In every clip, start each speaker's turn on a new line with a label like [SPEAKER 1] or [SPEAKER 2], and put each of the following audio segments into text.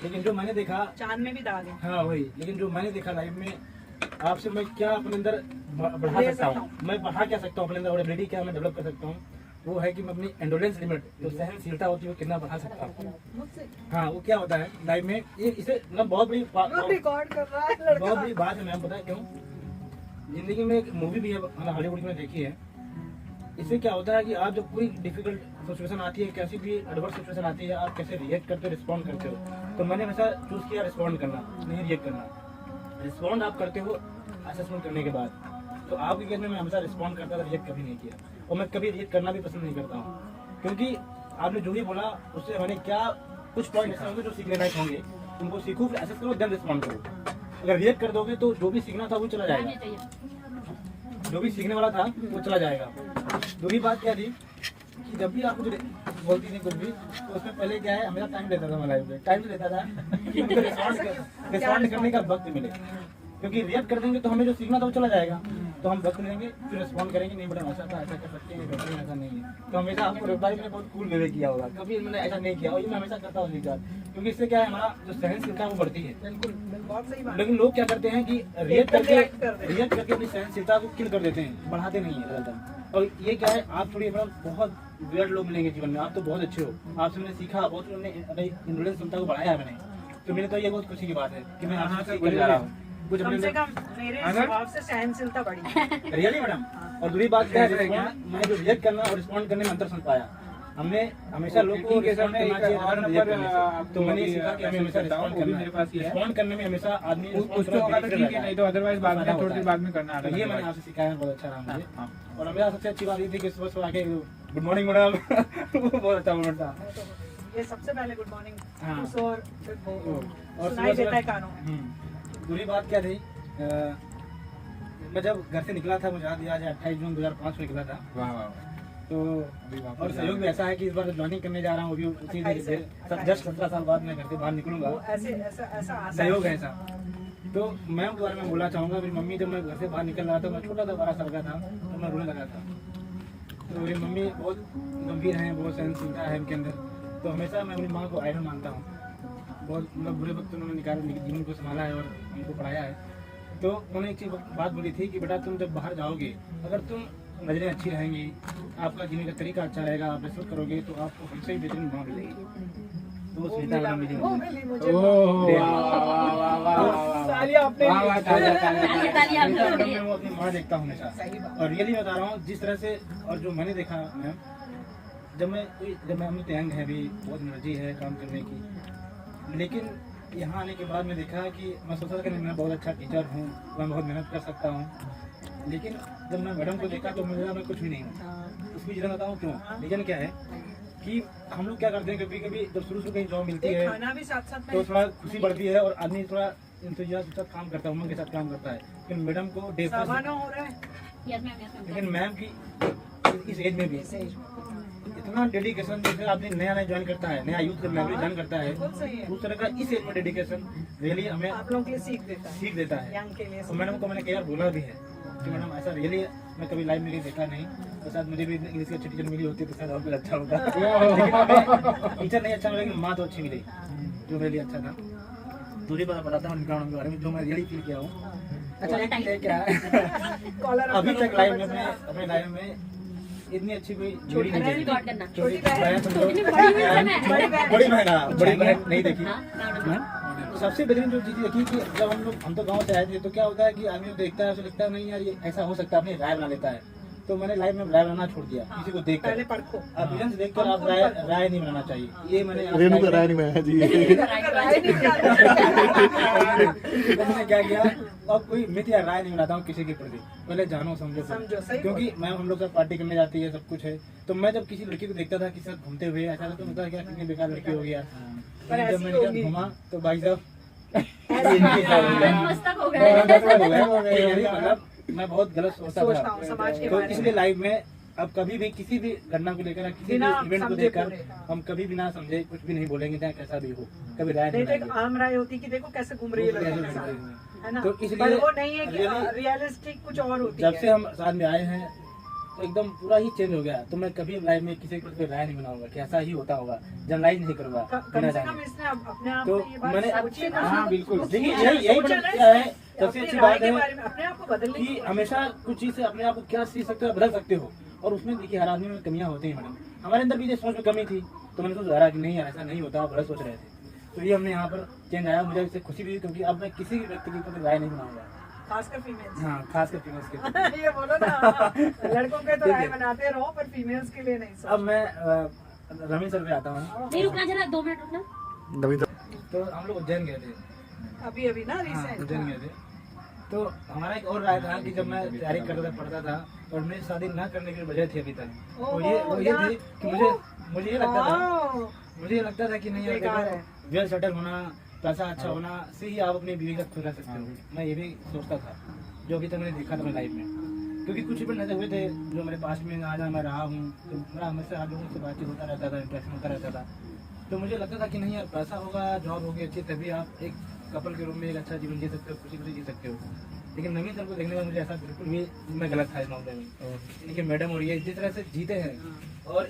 [SPEAKER 1] लेकिन जो मैंने देखा
[SPEAKER 2] चांद में भी दाग है।
[SPEAKER 1] हाँ वही, लेकिन जो मैंने देखा लाइव में, आपसे मैं क्या अपने अंदर बढ़ा सकता हूँ, मैं बढ़ा क्या सकता हूँ अपने अंदर, और एबिलिटी क्या मैं डेवलप कर सकता हूँ, वो है कि मैं अपनी एंडोरेंस लिमिट, जो सहनशीलता होती है, वो कितना बढ़ा सकता हूँ। हाँ वो क्या होता है लाइफ में, ये इसे मतलब बहुत बड़ी
[SPEAKER 2] रिकॉर्ड कर रहा है
[SPEAKER 1] बहुत बड़ी बात है मैम, पता है क्यों? जिंदगी में एक मूवी भी है, मैंने हॉलीवुड में देखी है। इससे क्या होता है कि आप जब कोई डिफिकल्ट सिचुएशन आती है, कैसी भी एडवर्स सिचुएशन आती है, आप कैसे रिएक्ट करते हो, रिस्पॉन्ड करते हो। तो मैंने हमेशा चूज किया रिस्पॉन्ड करना, नहीं रिएक्ट करना। रिस्पॉन्ड आप करते हो असेसमेंट करने के बाद, तो आपके केस में मैं हमेशा रिस्पॉन्ड करता था, रिएक्ट कभी नहीं किया। और मैं कभी रिएक्ट करना भी पसंद नहीं करता हूँ, क्योंकि आपने जो भी बोला उससे मैंने क्या कुछ पॉइंट ऐसे होंगे जो सीखने लायक होंगे, उनको सीखो, फिर असेस करो, देन रिस्पॉन्ड करो। अगर रिएक्ट कर दोगे तो जो भी सीखना था वो चला जाएगा, जो भी सीखने वाला था वो चला जाएगा। दूसरी बात क्या थी कि जब भी आप कुछ बोलती थी कुछ भी, तो उसमें पहले क्या है, हमेशा टाइम लेता था, मैं लाइव में टाइम लेता था कि मुझे रिस्पॉन्ड करने का वक्त मिले, क्योंकि रिएक्ट कर देंगे तो हमें जो सीखना था वो चला जाएगा। तो हम वक्त लेंगे, फिर रिस्पॉन्ड करेंगे, नहीं बेटा ऐसा था, ऐसा कर सकते हैं, ऐसा नहीं है। तो हमेशा आपको रिप्लाई में बहुत कूल वे किया होगा, कभी मैंने ऐसा नहीं किया, और ये मैं हमेशा करता हूँ स्वीकार, क्योंकि इससे क्या है, हमारा जो सहनशीलता है वो बढ़ती है।
[SPEAKER 2] बहुत सही बात।
[SPEAKER 1] लेकिन लोग क्या करते हैं कि रिएक्ट करके अपनी सहनशीलता को किल कर देते हैं, बढ़ाते नहीं है ज़्यादा। और ये क्या है, आप थोड़ी बहुत वियर्ड लोग मिलेंगे जीवन में, आप तो बहुत अच्छे हो, आपसे मैंने सीखा बहुत, अपनी इंडोरेंस क्षमता को बढ़ाया है मैंने, तो मेरे तो ये बहुत खुशी की बात है कि मैं आपसे सीख कर जा रहा हूँ कुछ
[SPEAKER 2] कम से
[SPEAKER 1] अपने।
[SPEAKER 2] कम मेरे स्वभाव से सहनशीलता बढ़ी।
[SPEAKER 1] Really madam. और दूसरी बात क्या है, मैं जो रिएक्ट करना और रिस्पॉन्ड करने में अंतर समझ पाया। हमने हमेशा लोग को रिस्पॉन्ड करना चाहिए, तो मैंने सीखा कि हमें हमेशा रिस्पॉन्ड करना है, रिस्पॉन्ड करने में हमेशा आदमी
[SPEAKER 3] कुछ तो होगा तो ठीक है, नहीं तो अदरवाइज बाद में थोड़ी देर बाद में करना
[SPEAKER 1] है। ये मैंने आपसे सीखा है, बहुत अच्छा रहा मुझे। और मेरा सबसे अच्छी बात ये थी कि सुबह सुबह आके गुड मॉर्निंग मैडम, वो बहुत अच्छा मोमेंट था।
[SPEAKER 2] ये सबसे पहले गुड मॉर्निंग
[SPEAKER 1] हाँ।
[SPEAKER 2] और
[SPEAKER 1] सुनाई
[SPEAKER 2] देता है कानों।
[SPEAKER 1] दूसरी बात क्या थी, मैं जब घर से निकला था, मुझे याद है, आज 28 जून 2005 में निकला था।
[SPEAKER 3] वाह वाह।
[SPEAKER 1] तो और सहयोग भी ऐसा है कि इस बार ज्वाइनिंग करने जा रहा हूँ, अभी उसी 10-17 साल बाद मैं घर से बाहर निकलूंगा, सहयोग है ऐसा। तो मैं उस बारे में बोलना चाहूँगा, मेरी मम्मी जब मैं घर से बाहर निकल रहा था, मैं छोटा था, 12 साल का था, तो मैं रोने लगा था। तो मेरी मम्मी बहुत गंभीर हैं, बहुत सहनशीलता है उनके अंदर, तो हमेशा मैं अपनी माँ को आइडल मानता हूँ। बहुत मतलब बुरे वक्त उन्होंने निकाल जीवन को संभाला है और हमको पढ़ाया है। तो उन्होंने एक चीज बात बोली थी कि बेटा तुम जब बाहर जाओगे, अगर तुम नजरें अच्छी रहेंगी, आपका जीने का तरीका अच्छा रहेगा, आप रिस्पेक्ट करोगे, तो आपको हमसे ही बेहतरीन माँ मिलेगी। तो वो सुनीता मैडम मिली मुझे। मैं वो अपनी माँ देखता हूँ हमेशा, और रियली बता रहा हूँ जिस तरह से, और जो मैंने देखा मैम, जब मैं हम यंग है, अभी बहुत एनर्जी है काम करने की, लेकिन यहाँ आने के बाद मैं देखा कि मैं सोचा कि मैं बहुत अच्छा टीचर हूँ, मैं बहुत मेहनत कर सकता हूँ, लेकिन जब मैं मैडम को देखा तो मुझे लगा मैं कुछ भी नहीं हूँ। उसकी रीजन बताऊँ क्यों? रीजन क्या है कि हम लोग क्या करते हैं, कभी कभी जब शुरू कहीं जॉब मिलती है तो थोड़ा खुशी बढ़ती है और आदमी थोड़ा इंतजार के साथ काम करता है, उमंग के साथ काम करता है। लेकिन मैडम को लेकिन मैम की इस एज में भी इतना डेडिकेशन, जैसे आदमी नया ज्वाइन करता है, नया यूथ ज्वाइन करता है, उस तरह का इस एज में डेडिकेशन रियली हमें
[SPEAKER 2] आप लोगों के लिए सीख देता है।
[SPEAKER 1] तो मैडम को मैंने कई बार बोला भी है कि मैडम ऐसा रियली मैं कभी लाइफ में कहीं देखा नहीं, तो शायद मुझे भी इंग्लिश की अच्छी टीचर मिली होती तो शायद और भी अच्छा होता। टीचर नहीं अच्छा मिला, लेकिन माँ तो अच्छी मिली, जो मेरे लिए अच्छा था। दूसरी बात बताता हूँ के बारे में, जो मैं रियली फील किया हूँ। अच्छा क्या है, अभी तक लाइफ में अपने लाइफ में इतनी अच्छी कोई जोड़ी नहीं देखी, बड़ी बहन नहीं देखी। सबसे बेहतरीन जो चीज़ देखी कि जब हम तो गांव से आए थे, तो क्या होता है कि आदमी देखता है, उसे लगता है नहीं यार ये ऐसा हो सकता है, अपनी राय बना लेता है। तो मैंने लाइफ में राय बनाना छोड़ दिया, किसी को देखकर, अभियान से देखकर आप राय नहीं बनाना चाहिए। ये मैंने
[SPEAKER 4] रेणु का राय नहीं बनाया जी।
[SPEAKER 1] मैंने क्या किया, अब कोई मिथ या राय नहीं बनाता हूँ किसी के प्रति, पहले जानो समझो, क्योंकि मैं हम लोग सब पार्टी करने जाती है, सब कुछ है। तो मैं जब किसी लड़की को देखता था किसी साथ घूमते हुए, ऐसा तो होता है क्या कितनी बेकार लड़की हो गया, जब मैंने घूमा तो भाई साहब मतलब मैं बहुत गलत सोचता था। तो इसलिए लाइफ में अब कभी भी किसी भी घटना को लेकर, किसी भी इवेंट को लेकर हम कभी भी ना समझे, कुछ भी नहीं बोलेंगे, चाहे कैसा भी हो, कभी राय नहीं।
[SPEAKER 2] आम राय होती कि देखो कैसे घूम रही है ना,
[SPEAKER 1] तो इसलिए
[SPEAKER 2] वो नहीं है कि रियलिस्टिक कुछ और होती है।
[SPEAKER 1] जब से हम साथ में आए हैं तो एकदम पूरा ही चेंज हो गया। तो मैं कभी लाइफ में किसी को राय नहीं बनाऊंगा कि ऐसा ही होता होगा, जनरलाइज नहीं करूंगा
[SPEAKER 2] कम से कम इसने अपने आप
[SPEAKER 1] तो
[SPEAKER 2] में ये बात
[SPEAKER 1] मैंने
[SPEAKER 2] सोची ना।
[SPEAKER 3] हाँ, बिल्कुल।
[SPEAKER 1] देखिए यही क्या है सबसे अच्छी बात है
[SPEAKER 2] अपने आप को बदलने
[SPEAKER 1] कि हमेशा कुछ चीज से अपने आप को क्या सीख सकते हो, बदल सकते हो। और उसमें देखिए हर आदमी में कमियां होती हैं मैडम, हमारे अंदर भी ये सोच में कमी थी, तो मैंने सुधारा कि नहीं यार ऐसा नहीं होता, आप गलत सोच रहे थे। तो ये हमने यहाँ पर चेंज आया, मुझे इससे खुशी भी हुई, क्योंकि अब मैं किसी भी व्यक्ति के ऊपर राय नहीं बनाऊंगा।
[SPEAKER 2] खासकर फीमेल्स।
[SPEAKER 1] हाँ, खासकर फीमेल्स के।
[SPEAKER 2] ये बोलो ना, लड़कों के तो राय बनाते रहो पर फीमेल्स के लिए नहीं।
[SPEAKER 1] अब मैं रमेश सर पे आता हूँ।
[SPEAKER 4] नहीं रुकना जरा, 2 मिनट रुकना।
[SPEAKER 1] तो हम लोग उज्जैन गए थे,
[SPEAKER 2] अभी ना
[SPEAKER 1] हाँ,
[SPEAKER 2] रिसेंट
[SPEAKER 1] उज्जैन गए थे। तो हमारा एक और राय था कि जब मैं तैयारी करता था, पढ़ता था, और मेरी शादी ना करने की वजह थी अभी तक, वो ये थी कि मुझे ये लगता था कि नहीं यार, वेल सेटल होना, पैसा अच्छा होना से ही आप अपनी बीवी का खुद रह सकते हो। मैं ये भी सोचता था, जो अभी तक मैंने देखा था अपनी लाइफ में, क्योंकि कुछ इवेंट ऐसे हुए थे जो मेरे पास में आज मैं रहा हूँ, तो मेरा हमेशा आप लोगों से बातचीत होता रहता था, इंटरेक्शन होता रहता था। तो मुझे लगता था कि नहीं यार, पैसा होगा, जॉब होगी अच्छी, तभी आप एक कपल के रूप में एक अच्छा जीवन जी सकते हो, खुशी खुशी जी सकते हो। लेकिन नवीन सर को देखने में मुझे ऐसा बिल्कुल भी मैं गलत था इस मामले में। लेकिन मैडम और ये जिस तरह से जीते हैं, और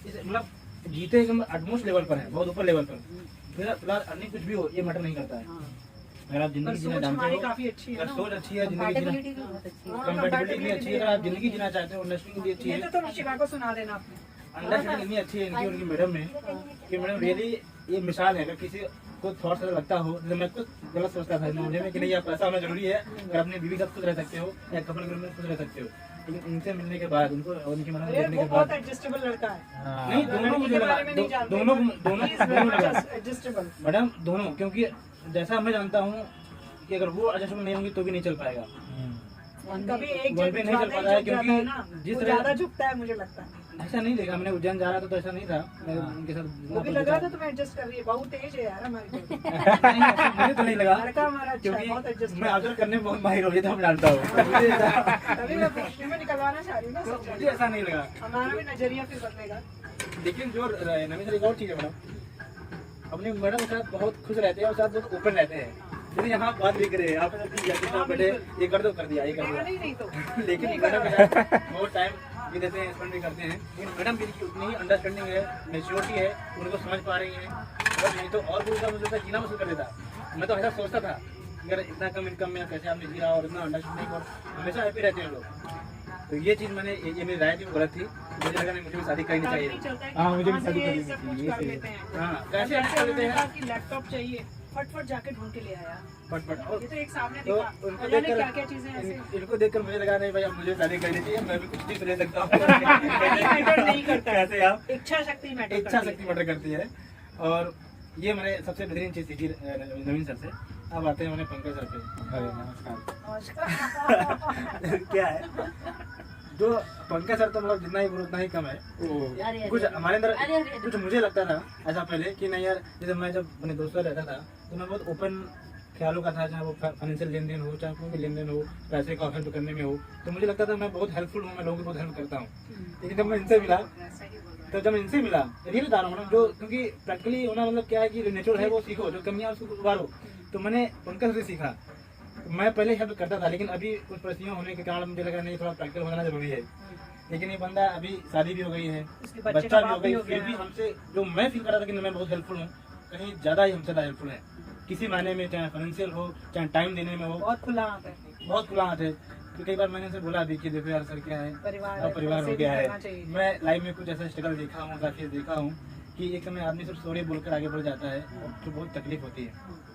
[SPEAKER 1] मतलब जीते एकदम एटमोस्ट लेवल पर है, बहुत ऊपर लेवल पर। फिलहाल अर्निंग कुछ भी हो, ये मैटर नहीं करता है। अगर आप जिंदगी जीना जानते हो,
[SPEAKER 2] काफी अच्छी है
[SPEAKER 1] अगर
[SPEAKER 2] ना।
[SPEAKER 1] सोच अच्छी है, जिंदगी जीना,
[SPEAKER 4] कंपैटिबिलिटी भी बहुत अच्छी है।
[SPEAKER 1] कंपैटिबिलिटी भी अच्छी है, अगर आप जिंदगी जीना चाहते हो, अंडरस्टैंडिंग भी अच्छी
[SPEAKER 2] ये
[SPEAKER 1] है,
[SPEAKER 2] तो शिवा को सुना देना आपने।
[SPEAKER 1] अंडरस्टैंडिंग इतनी अच्छी है इनकी उनकी मैडम में कि मैडम रियली ये मिसाल है। अगर किसी को थॉट ऐसा लगता हो, जैसे मैं कुछ गलत सोचता था इस मामले में कि नहीं यार पैसा होना जरूरी है, अगर अपनी बीवी के साथ खुश रह सकते हो या कपल के रूप में खुश रह सकते हो। लेकिन इनसे मिलने के बाद, उनको उनकी मैडम देखने के
[SPEAKER 2] वो बहुत
[SPEAKER 1] बाद,
[SPEAKER 2] एडजस्टेबल लड़का है।
[SPEAKER 1] नहीं दोनों मुझे लगा, दोनों लगा
[SPEAKER 2] एडजस्टेबल
[SPEAKER 1] मैडम, दोनों, क्योंकि जैसा मैं जानता हूँ कि अगर वो एडजस्टमेंट नहीं होंगी तो भी नहीं चल पाएगा।
[SPEAKER 2] कभी एक
[SPEAKER 1] गोल पे नहीं चल पाता है, क्योंकि जिस तरह
[SPEAKER 2] ज्यादा झुकता है मुझे लगता है।
[SPEAKER 1] ऐसा नहीं देखा मैंने, उज्जैन जा रहा था तो ऐसा नहीं था, मैं उनके साथ
[SPEAKER 2] वो भी लग रहा था तुम्हें एडजस्ट कर रही है, बहुत तेज है यार हमारी तो।
[SPEAKER 1] मुझे तो नहीं लगा,
[SPEAKER 2] लड़का हमारा अच्छा है, बहुत
[SPEAKER 1] क्योंकि
[SPEAKER 2] एडजस्ट
[SPEAKER 1] मैं ऑब्जर्व करने में बहुत माहिर हूँ, ये तो मैं जानता हूँ।
[SPEAKER 2] तभी मैं पूछने में निकलवाना चाह रही हूँ ना
[SPEAKER 1] तो
[SPEAKER 2] सब।
[SPEAKER 1] मुझे ऐसा नहीं लगा।
[SPEAKER 2] हमारा भी नजरिया फिर बदलेगा।
[SPEAKER 1] लेकिन जो नवीन सर एक और चीज है मैडम, अपने मैडम के साथ बहुत खुश रहते हैं और साथ बहुत ओपन रहते हैं। यदि यहाँ बात भी करे, आप बैठे ये कर दो, कर दिया, ये कर दिया,
[SPEAKER 2] नहीं तो
[SPEAKER 1] लेकिन मैडम के साथ बहुत टाइम भी देते हैं, स्पेंड भी करते हैं। लेकिन मैडम भी देखिए उतनी ही अंडरस्टैंडिंग है, मेच्योरिटी है, उनको समझ पा रही हैं। और नहीं तो और कोई का मुझे जीना मुश्किल कर देता। मैं तो ऐसा सोचता था कि अगर इतना कम इनकम में कैसे आपने जी रहा, और इतना अंडरस्टैंडिंग, और हमेशा हैप्पी रहते हैं लोग। तो ये चीज़ मैंने, ये मेरी राय थी, वो गलत थी। मुझे लगा नहीं, मुझे भी शादी करनी चाहिए।
[SPEAKER 3] हाँ, मुझे भी शादी
[SPEAKER 2] करनी
[SPEAKER 3] करनी चाहिए।
[SPEAKER 1] हाँ, कैसे ऐसे कर लेते हैं
[SPEAKER 2] कि लैपटॉप चाहिए, फटफट जाके ढूंढ के ले आया।
[SPEAKER 1] फटफट। और
[SPEAKER 2] ये तो एक सामने
[SPEAKER 1] तो
[SPEAKER 2] दिखा,
[SPEAKER 1] उनको
[SPEAKER 2] जाने
[SPEAKER 1] देखकर
[SPEAKER 2] क्या क्या चीजें ऐसे
[SPEAKER 1] इनको देखकर मुझे लगा नहीं भाई अब मुझे शादी करनी चाहिए, मैं भी कुछ चीज ले सकता हूँ।
[SPEAKER 2] मैटर नहीं करता है।
[SPEAKER 1] कैसे आप,
[SPEAKER 2] इच्छा शक्ति मैटर
[SPEAKER 1] इच्छा शक्ति मैटर करती है। और ये मैंने सबसे बेहतरीन चीज सीखी नवीन सर से। अब आते हैं मैंने पंकज सर पे।
[SPEAKER 3] अरे नमस्कार।
[SPEAKER 1] क्या है जो पंकज सर तो मतलब जितना ही बोलो उतना ही कम है।
[SPEAKER 4] अरे
[SPEAKER 1] कुछ हमारे अंदर
[SPEAKER 4] अरे, अरे,
[SPEAKER 1] कुछ मुझे लगता था ऐसा पहले कि नहीं यार, जैसे मैं जब अपने दोस्तों रहता था तो मैं बहुत ओपन ख्यालों का था, चाहे वो फाइनेंशियल लेन देन हो, चाहे कोई भी लेन देन हो, पैसे का हेल्प करने में हो, तो मुझे लगता था मैं बहुत हेल्पफुल हूँ, मैं लोगों की बहुत हेल्प करता हूँ। लेकिन जब मैं इनसे मिला, तो जब इनसे मिला रियल बता रहा हूँ जो, क्योंकि प्रैक्टिकली होना मतलब क्या है कि नेचुरल है वो सीखो, जो कमियाँ उसको उभारो। तो मैंने पंकज से सीखा। मैं पहले हेल्प करता था, लेकिन अभी कुछ परिस्थितियाँ होने के कारण मुझे लगा नहीं थोड़ा प्रैक्टिकल होना जरूरी है। लेकिन ये बंदा अभी शादी भी हो गई है, बच्चा भी हो गई, फिर भी हमसे जो मैं फील कर रहा था कि मैं बहुत हेल्पफुल हूँ, कहीं ज्यादा ही हमसे हेल्पफुल है किसी मायने में, चाहे फाइनेंशियल हो, चाहे टाइम देने में हो,
[SPEAKER 2] बहुत खुला हाथ है,
[SPEAKER 1] बहुत खुला हाथ है। तो कई बार मैंने उनसे बोला भी कि देखो यार सर क्या है,
[SPEAKER 2] परिवार
[SPEAKER 1] अब परिवार हो गया
[SPEAKER 2] करना
[SPEAKER 1] है।
[SPEAKER 2] चाहिए।
[SPEAKER 1] मैं लाइफ में कुछ ऐसा स्ट्रगल देखा हूँ, काफी देखा हूँ कि एक समय आदमी सिर्फ सॉरी बोलकर आगे बढ़ जाता है, तो बहुत तकलीफ होती है।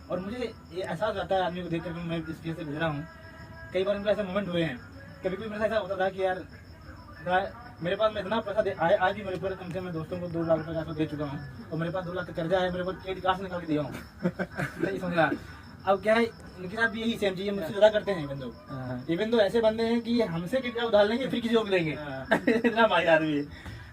[SPEAKER 1] और मुझे ये एहसास आता है आदमी को देख कर, मैं इस चीज़ से गुजरा हूँ। कई बार उनका ऐसे मोमेंट हुए हैं, कभी कभी मेरा ऐसा होता था कि यार मेरे पास मैं इतना पैसा दे आज भी मेरे पर कम से मैं दोस्तों को 2 लाख रुपए का दे चुका हूँ, और मेरे पास 2 लाख का कर्जा है, मेरे पर एक काश निकाल के दिया हूँ। नहीं समझ रहा। अब क्या है, उनके साथ भी यही सेम चीज़ मुझसे ज़्यादा करते हैं। इवन तो ऐसे बंदे हैं कि हमसे कितना उधार लेंगे फिर किसी को भी देंगे। इतना माही आदमी है।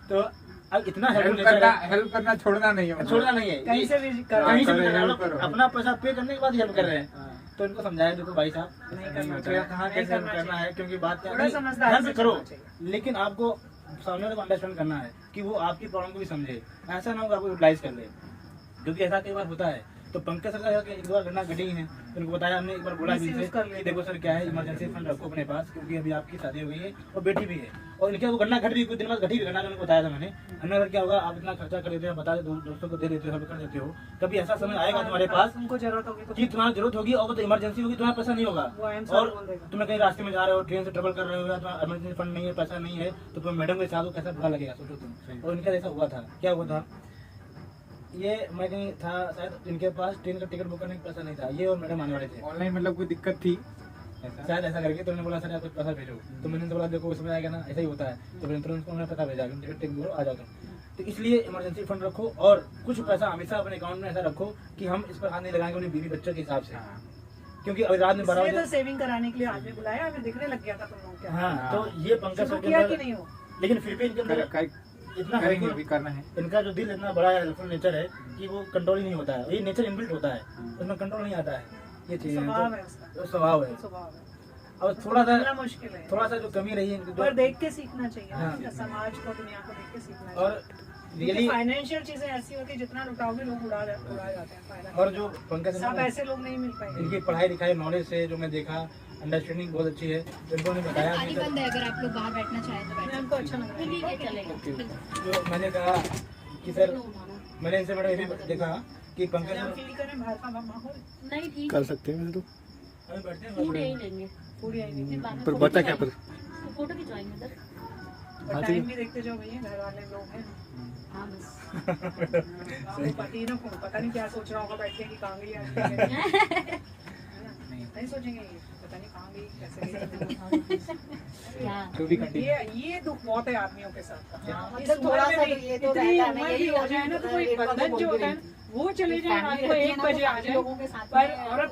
[SPEAKER 1] तो अब इतना
[SPEAKER 3] हेल्प करना छोड़ना नहीं है,
[SPEAKER 1] छोड़ना नहीं है,
[SPEAKER 2] कहीं से भी
[SPEAKER 1] कहीं से भी
[SPEAKER 3] हेल्प
[SPEAKER 1] करो,
[SPEAKER 3] करो।
[SPEAKER 1] अपना पैसा पे करने के बाद हेल्प कर रहे हैं। तो इनको समझाया देखो भाई साहब
[SPEAKER 2] नहीं करना
[SPEAKER 1] तो
[SPEAKER 2] चाहिए,
[SPEAKER 1] कहाँ कैसे हेल्प करना है, क्योंकि बात क्या
[SPEAKER 2] थोड़ा
[SPEAKER 1] है,
[SPEAKER 2] समझदारी
[SPEAKER 1] हेल्प
[SPEAKER 2] से
[SPEAKER 1] करो,
[SPEAKER 2] करना चाहिए।
[SPEAKER 1] लेकिन आपको सामने वाले को अंडरस्टैंड करना है कि वो आपकी प्रॉब्लम को भी समझे। ऐसा ना हो कि आपको यूटिलाइज कर ले, क्योंकि ऐसा कई बार होता है तो पंकज सर का एक दो बार घटना घटी है, तो उनको बताया हमने, एक बार बोला भी
[SPEAKER 2] Misuse
[SPEAKER 1] इनसे
[SPEAKER 2] कर लेते
[SPEAKER 1] कि देखो सर क्या है, इमरजेंसी फंड रखो अपने पास, क्योंकि अभी आपकी शादी हो गई है और बेटी भी है, और इनके वो घटना घट भी कुछ दिन बाद घटी भी घटना, उनको बताया था मैंने। हमने अगर क्या होगा, आप इतना खर्चा कर देते हो, बता दो दोस्तों को दे देते हो, कर देते हो, कभी ऐसा समय आएगा तुम्हारे पास
[SPEAKER 2] तुमको जरूरत होगी तो
[SPEAKER 1] कि तुम्हारी जरूरत होगी और वो तो इमरजेंसी होगी, तुम्हारा पैसा नहीं होगा,
[SPEAKER 2] वो I am sorry
[SPEAKER 1] और
[SPEAKER 2] बोल देगा।
[SPEAKER 1] तुम्हें कहीं रास्ते में जा रहे हो, ट्रेन से ट्रेवल कर रहे हो, या तुम्हारा इमरजेंसी फंड नहीं है, पैसा नहीं है, तो तुम्हें मैडम के साथ हो, कैसा बुरा लगेगा, सोचो तुम। और इनका ऐसा हुआ था, क्या हुआ था, ये मैं कहीं था शायद, इनके पास ट्रेन का टिकट बुक करने का पैसा नहीं था, ये और मैडम आने वाले थे
[SPEAKER 3] ऑनलाइन मतलब कोई दिक्कत थी
[SPEAKER 1] शायद, ऐसा करके। तो उन्होंने बोला सर आप कुछ पैसा भेजो, तो मैंने तो बोला देखो समझ आएगा ना, ऐसा ही होता है, तो मैंने तुरंत उन्होंने पैसा भेजा, टिकट टिकट बोलो आ जाओ तुम। तो इसलिए इमरजेंसी फंड रखो, और कुछ पैसा हमेशा अपने अकाउंट में ऐसा रखो कि हम इस पर हाथ नहीं लगाएंगे अपनी बीवी बच्चों के हिसाब से, क्योंकि अभी रात में 12
[SPEAKER 2] इसलिए तो
[SPEAKER 1] बजे।
[SPEAKER 2] सेविंग कराने के लिए आदमी बुलाया, अभी दिखने लग गया था तुम लोग क्या
[SPEAKER 1] हाँ, तो ये पंकज
[SPEAKER 2] शुरू
[SPEAKER 1] सर
[SPEAKER 2] किया
[SPEAKER 1] के
[SPEAKER 2] कि
[SPEAKER 1] अंदर,
[SPEAKER 2] नहीं हो?
[SPEAKER 1] लेकिन फिर भी इनके अंदर इतना
[SPEAKER 3] करेंगे,
[SPEAKER 1] helpful-
[SPEAKER 3] अभी करना है।
[SPEAKER 1] इनका जो दिल इतना बड़ा है, हेल्पफुल नेचर है कि वो कंट्रोल ही नहीं होता है, ये नेचर इनबिल्ट होता है, उसमें कंट्रोल नहीं आता है, ये चीजें हैं।
[SPEAKER 2] स्वभाव है उसका,
[SPEAKER 1] तो स्वभाव है,
[SPEAKER 2] स्वभाव है,
[SPEAKER 1] और थोड़ा
[SPEAKER 2] बड़ा
[SPEAKER 1] सा
[SPEAKER 2] मुश्किल है।
[SPEAKER 1] जो कमी रही है इनकी,
[SPEAKER 2] पर देख के सीखना चाहिए
[SPEAKER 1] हाँ।
[SPEAKER 2] ना, समाज को, दुनिया को देख के सीखना
[SPEAKER 1] और
[SPEAKER 2] चाहिए।
[SPEAKER 1] रियली,
[SPEAKER 2] फाइनेंशियल चीजें ऐसी होती है, जितना लुटाओगे लोग उड़ा जाते हैं फायदा।
[SPEAKER 1] और जो पंकज
[SPEAKER 2] सब
[SPEAKER 1] सर,
[SPEAKER 2] ऐसे लोग नहीं मिल पाएंगे।
[SPEAKER 1] इनकी पढ़ाई लिखाई नॉलेज से जो मैं देखा, अंडरस्टैंडिंग बहुत अच्छी है, इनको ने बताया
[SPEAKER 4] पानी
[SPEAKER 1] कि
[SPEAKER 4] बंद है, अगर आप लोग बाहर बैठना चाहें तो बैठ
[SPEAKER 2] हमको अच्छा लग रहा है।
[SPEAKER 4] ठीक है, चलेगा।
[SPEAKER 1] जो मैंने कहा कि सर, मैंने इनसे मैडम ये भी देखा कि पंकज
[SPEAKER 2] हम
[SPEAKER 1] सर
[SPEAKER 2] फील करें बाहर का माहौल,
[SPEAKER 4] नहीं ठीक
[SPEAKER 5] कर सकते हैं तो,
[SPEAKER 1] हमें बैठते हैं
[SPEAKER 4] फूड यही लेंगे,
[SPEAKER 2] पूरी आई नहीं।
[SPEAKER 5] पर बचा क्या पर
[SPEAKER 4] फोटो खिंचवाएंगे सर।
[SPEAKER 2] पर टाइम भी देखते जाओ भैया, घर वाले लोग हैं।
[SPEAKER 4] हाँ बस
[SPEAKER 2] वो पति ना पता नहीं क्या सोच रहा होगा बैठ के कि कहाँ गई आज, नहीं सोचेंगे ये, पता नहीं कहाँ गई, कैसे
[SPEAKER 4] क्या
[SPEAKER 3] जो भी
[SPEAKER 2] गई।
[SPEAKER 3] कंटिन्यू
[SPEAKER 2] ये दुख बहुत है आदमियों के साथ।
[SPEAKER 6] मतलब
[SPEAKER 2] इस
[SPEAKER 6] थोड़ा
[SPEAKER 2] उम्र
[SPEAKER 6] सा
[SPEAKER 2] में
[SPEAKER 6] तो
[SPEAKER 2] भी
[SPEAKER 6] ये तो
[SPEAKER 2] इतनी
[SPEAKER 6] रहता है ना,
[SPEAKER 2] उम्र भी
[SPEAKER 6] यही
[SPEAKER 2] हो जाए ना, तो कोई
[SPEAKER 6] रेट का तो
[SPEAKER 2] बंधन जो
[SPEAKER 6] बोल भी
[SPEAKER 2] होता है वो चले जाए, रात को 1 बजे आ जाए,
[SPEAKER 6] लोगों के साथ
[SPEAKER 2] पर औरत